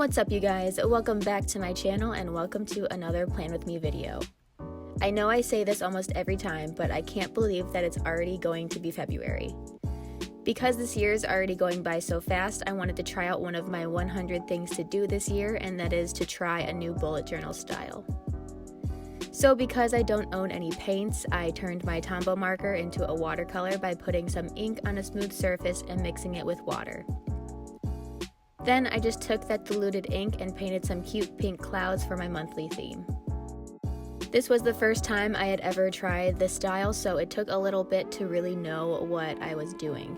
What's up, you guys? Welcome back to my channel and welcome to another Plan With Me video. I know I say this almost every time, but I can't believe that it's already going to be February. Because this year is already going by so fast, I wanted to try out one of my 100 things to do this year, and that is to try a new bullet journal style. So because I don't own any paints, I turned my Tombow marker into a watercolor by putting some ink on a smooth surface and mixing it with water. Then I just took that diluted ink and painted some cute pink clouds for my monthly theme. This was the first time I had ever tried this style, so it took a little bit to really know what I was doing.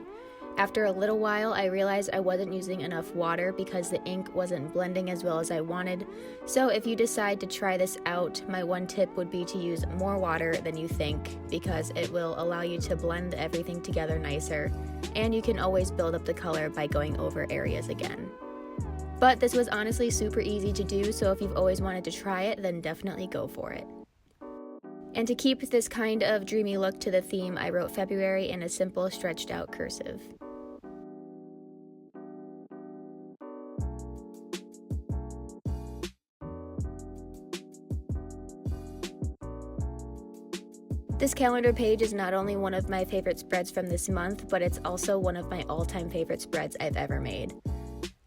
After a little while, I realized I wasn't using enough water because the ink wasn't blending as well as I wanted. So if you decide to try this out, my one tip would be to use more water than you think, because it will allow you to blend everything together nicer, and you can always build up the color by going over areas again. But this was honestly super easy to do, so if you've always wanted to try it, then definitely go for it. And to keep this kind of dreamy look to the theme, I wrote February in a simple stretched out cursive. This calendar page is not only one of my favorite spreads from this month, but it's also one of my all-time favorite spreads I've ever made.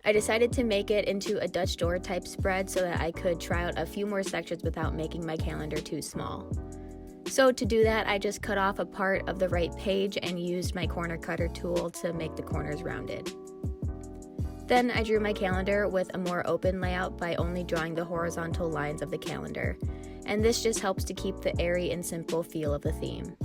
I decided to make it into a Dutch door type spread so that I could try out a few more sections without making my calendar too small. So to do that, I just cut off a part of the right page and used my corner cutter tool to make the corners rounded. Then I drew my calendar with a more open layout by only drawing the horizontal lines of the calendar, and this just helps to keep the airy and simple feel of the theme.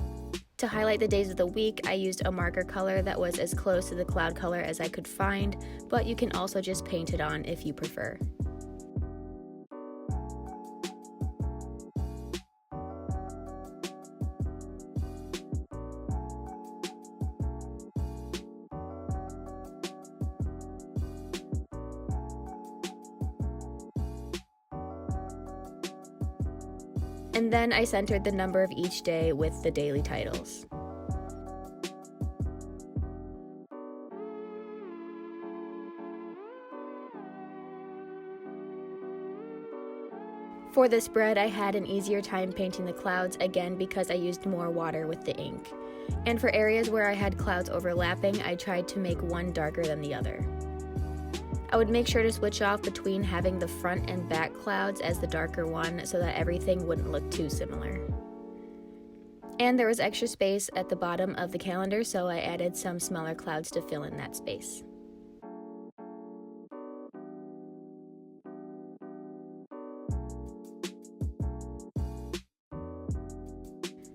To highlight the days of the week, I used a marker color that was as close to the cloud color as I could find, but you can also just paint it on if you prefer. And then I centered the number of each day with the daily titles. For this spread, I had an easier time painting the clouds, again because I used more water with the ink. And for areas where I had clouds overlapping, I tried to make one darker than the other. I would make sure to switch off between having the front and back clouds as the darker one so that everything wouldn't look too similar. And there was extra space at the bottom of the calendar, so I added some smaller clouds to fill in that space.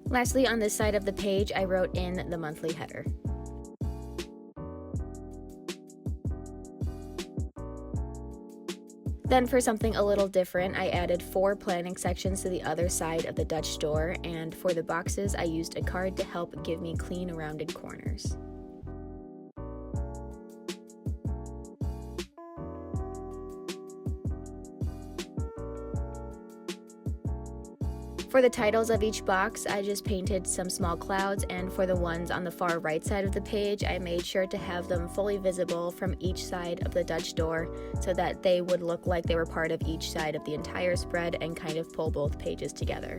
Lastly, on this side of the page, I wrote in the monthly header. Then for something a little different, I added 4 planning sections to the other side of the Dutch door, and for the boxes, I used a card to help give me clean, rounded corners. For the titles of each box, I just painted some small clouds, and for the ones on the far right side of the page, I made sure to have them fully visible from each side of the Dutch door so that they would look like they were part of each side of the entire spread and kind of pull both pages together.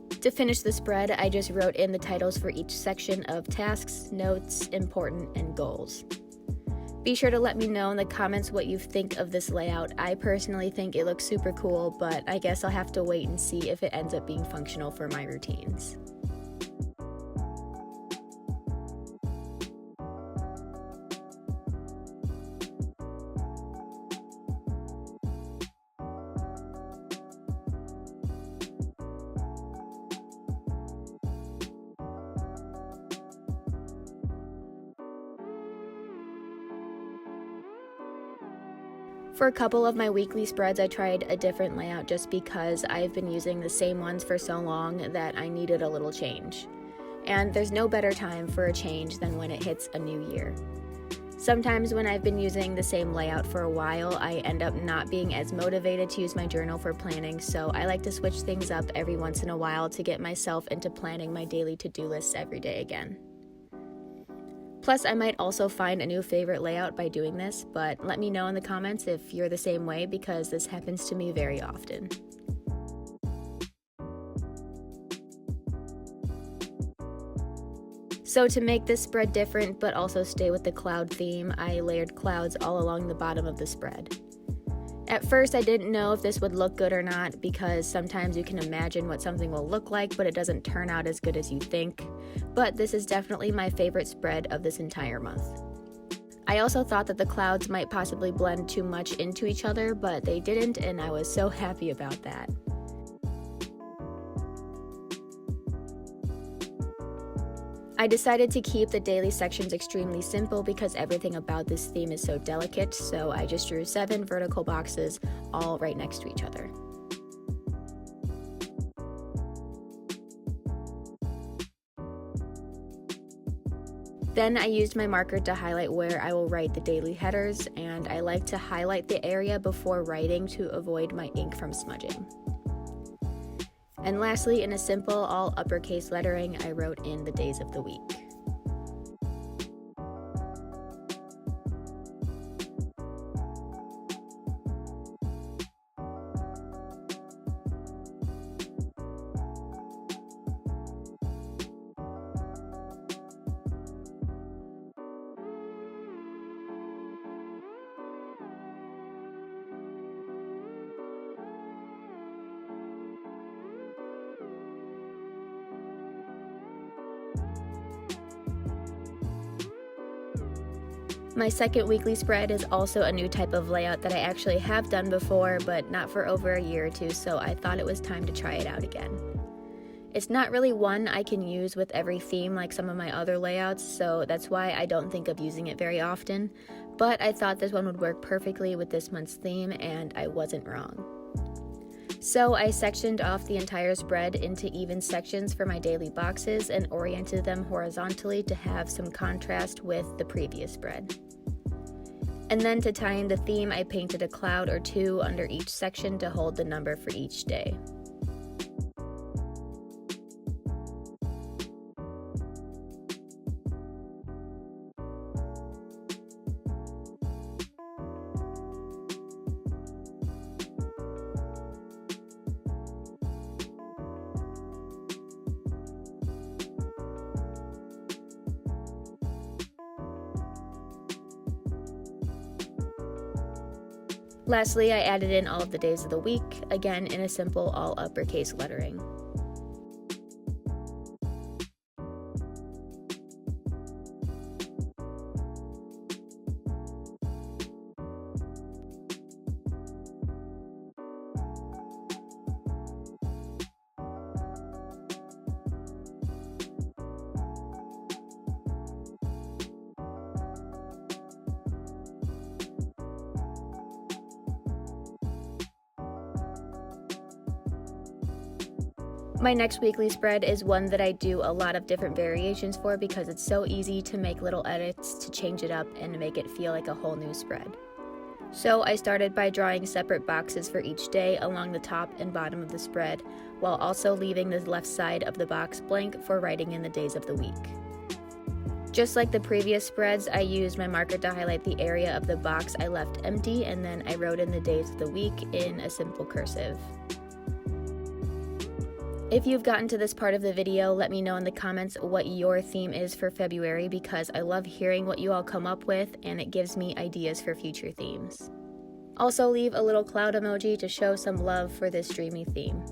To finish the spread, I just wrote in the titles for each section of tasks, notes, important, and goals. Be sure to let me know in the comments what you think of this layout. I personally think it looks super cool, but I guess I'll have to wait and see if it ends up being functional for my routines. For a couple of my weekly spreads, I tried a different layout just because I've been using the same ones for so long that I needed a little change. And there's no better time for a change than when it hits a new year. Sometimes when I've been using the same layout for a while, I end up not being as motivated to use my journal for planning, so I like to switch things up every once in a while to get myself into planning my daily to-do lists every day again. Plus, I might also find a new favorite layout by doing this, but let me know in the comments if you're the same way because this happens to me very often. So to make this spread different but also stay with the cloud theme, I layered clouds all along the bottom of the spread. At first I didn't know if this would look good or not because sometimes you can imagine what something will look like but it doesn't turn out as good as you think, but this is definitely my favorite spread of this entire month. I also thought that the clouds might possibly blend too much into each other, but they didn't, and I was so happy about that. I decided to keep the daily sections extremely simple because everything about this theme is so delicate, so I just drew 7 vertical boxes all right next to each other. Then I used my marker to highlight where I will write the daily headers, and I like to highlight the area before writing to avoid my ink from smudging. And lastly, in a simple all uppercase lettering, I wrote in the days of the week. My second weekly spread is also a new type of layout that I actually have done before, but not for over a year or two, so I thought it was time to try it out again. It's not really one I can use with every theme like some of my other layouts, so that's why I don't think of using it very often, but I thought this one would work perfectly with this month's theme, and I wasn't wrong. So I sectioned off the entire spread into even sections for my daily boxes and oriented them horizontally to have some contrast with the previous spread. And then to tie in the theme, I painted a cloud or two under each section to hold the number for each day. Lastly, I added in all of the days of the week, again in a simple all uppercase lettering. My next weekly spread is one that I do a lot of different variations for because it's so easy to make little edits to change it up and make it feel like a whole new spread. So I started by drawing separate boxes for each day along the top and bottom of the spread, while also leaving the left side of the box blank for writing in the days of the week. Just like the previous spreads, I used my marker to highlight the area of the box I left empty, and then I wrote in the days of the week in a simple cursive. If you've gotten to this part of the video, let me know in the comments what your theme is for February because I love hearing what you all come up with and it gives me ideas for future themes. Also leave a little cloud emoji to show some love for this dreamy theme.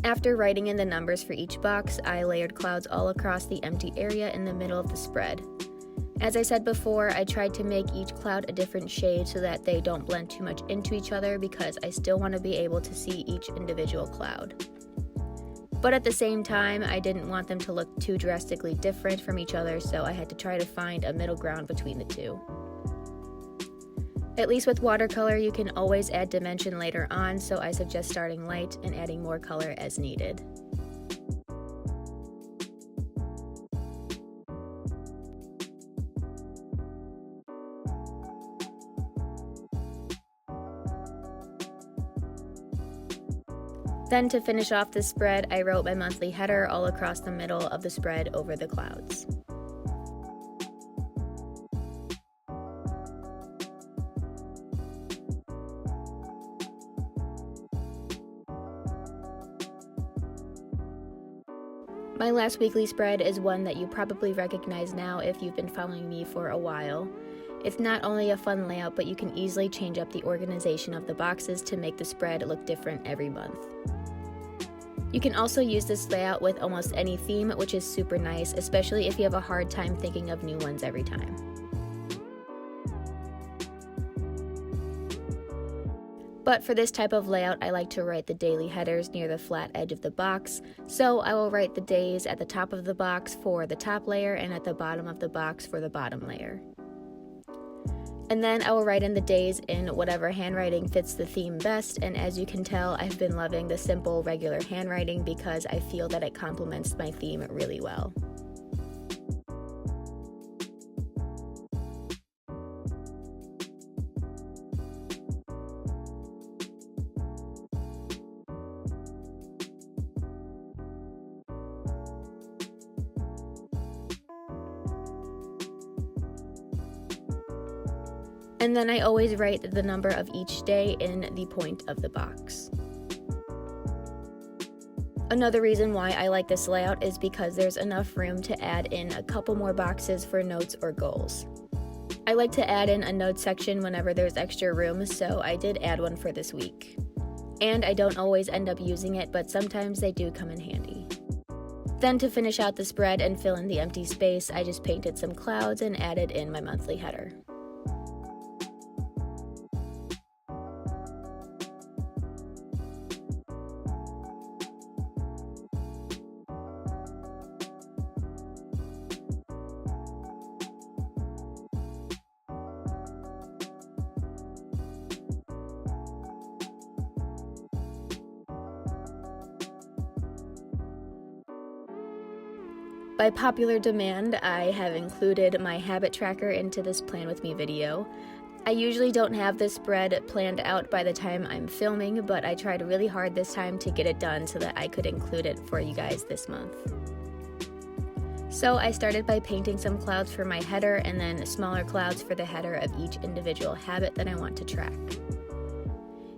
After writing in the numbers for each box, I layered clouds all across the empty area in the middle of the spread. As I said before, I tried to make each cloud a different shade so that they don't blend too much into each other because I still want to be able to see each individual cloud. But at the same time, I didn't want them to look too drastically different from each other, so I had to try to find a middle ground between the two. At least with watercolor, you can always add dimension later on, so I suggest starting light and adding more color as needed. Then to finish off this spread, I wrote my monthly header all across the middle of the spread over the clouds. My last weekly spread is one that you probably recognize now if you've been following me for a while. It's not only a fun layout, but you can easily change up the organization of the boxes to make the spread look different every month. You can also use this layout with almost any theme, which is super nice, especially if you have a hard time thinking of new ones every time. But for this type of layout, I like to write the daily headers near the flat edge of the box, so I will write the days at the top of the box for the top layer and at the bottom of the box for the bottom layer. And then I will write in the days in whatever handwriting fits the theme best, and as you can tell, I've been loving the simple, regular handwriting because I feel that it complements my theme really well. And then I always write the number of each day in the point of the box. Another reason why I like this layout is because there's enough room to add in a couple more boxes for notes or goals. I like to add in a notes section whenever there's extra room, so I did add one for this week. And I don't always end up using it, but sometimes they do come in handy. Then to finish out the spread and fill in the empty space, I just painted some clouds and added in my monthly header. By popular demand, I have included my habit tracker into this Plan With Me video. I usually don't have this spread planned out by the time I'm filming, but I tried really hard this time to get it done so that I could include it for you guys this month. So I started by painting some clouds for my header and then smaller clouds for the header of each individual habit that I want to track.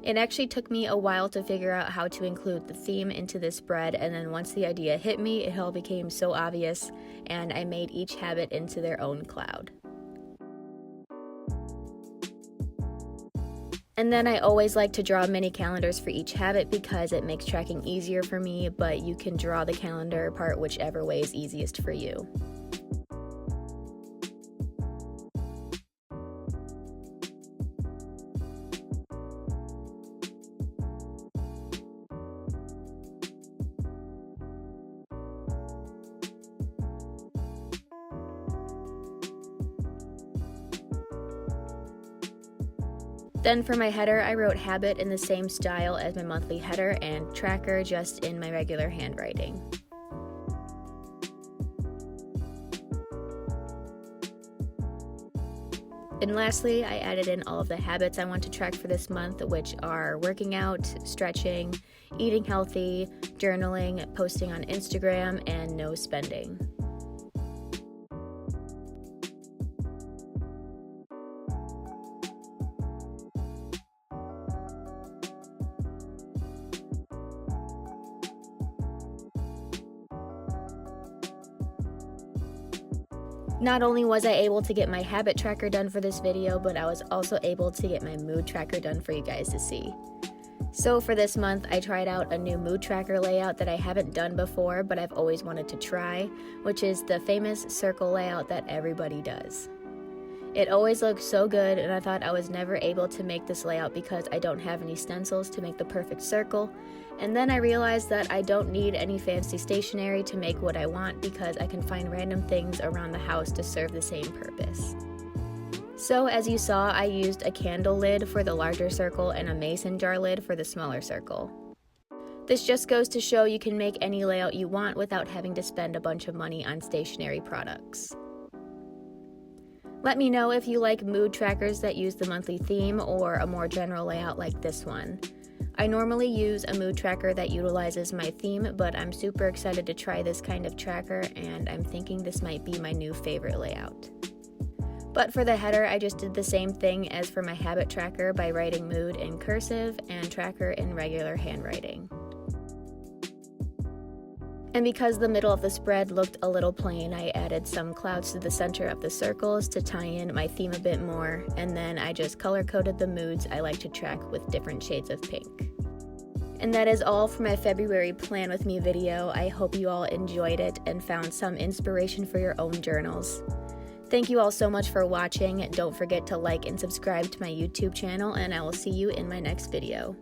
It actually took me a while to figure out how to include the theme into this spread, and then once the idea hit me, it all became so obvious, and I made each habit into their own cloud. And then I always like to draw mini calendars for each habit because it makes tracking easier for me, but you can draw the calendar part whichever way is easiest for you. Then for my header, I wrote habit in the same style as my monthly header and tracker, just in my regular handwriting. And lastly, I added in all of the habits I want to track for this month, which are working out, stretching, eating healthy, journaling, posting on Instagram, and no spending. Not only was I able to get my habit tracker done for this video, but I was also able to get my mood tracker done for you guys to see. So for this month, I tried out a new mood tracker layout that I haven't done before, but I've always wanted to try, which is the famous circle layout that everybody does. It always looks so good, and I thought I was never able to make this layout because I don't have any stencils to make the perfect circle, and then I realized that I don't need any fancy stationery to make what I want because I can find random things around the house to serve the same purpose. So as you saw, I used a candle lid for the larger circle and a mason jar lid for the smaller circle. This just goes to show you can make any layout you want without having to spend a bunch of money on stationery products. Let me know if you like mood trackers that use the monthly theme or a more general layout like this one. I normally use a mood tracker that utilizes my theme, but I'm super excited to try this kind of tracker, and I'm thinking this might be my new favorite layout. But for the header, I just did the same thing as for my habit tracker by writing mood in cursive and tracker in regular handwriting. And because the middle of the spread looked a little plain, I added some clouds to the center of the circles to tie in my theme a bit more, and then I just color-coded the moods I like to track with different shades of pink. And that is all for my February Plan With Me video. I hope you all enjoyed it and found some inspiration for your own journals. Thank you all so much for watching. Don't forget to like and subscribe to my YouTube channel, and I will see you in my next video.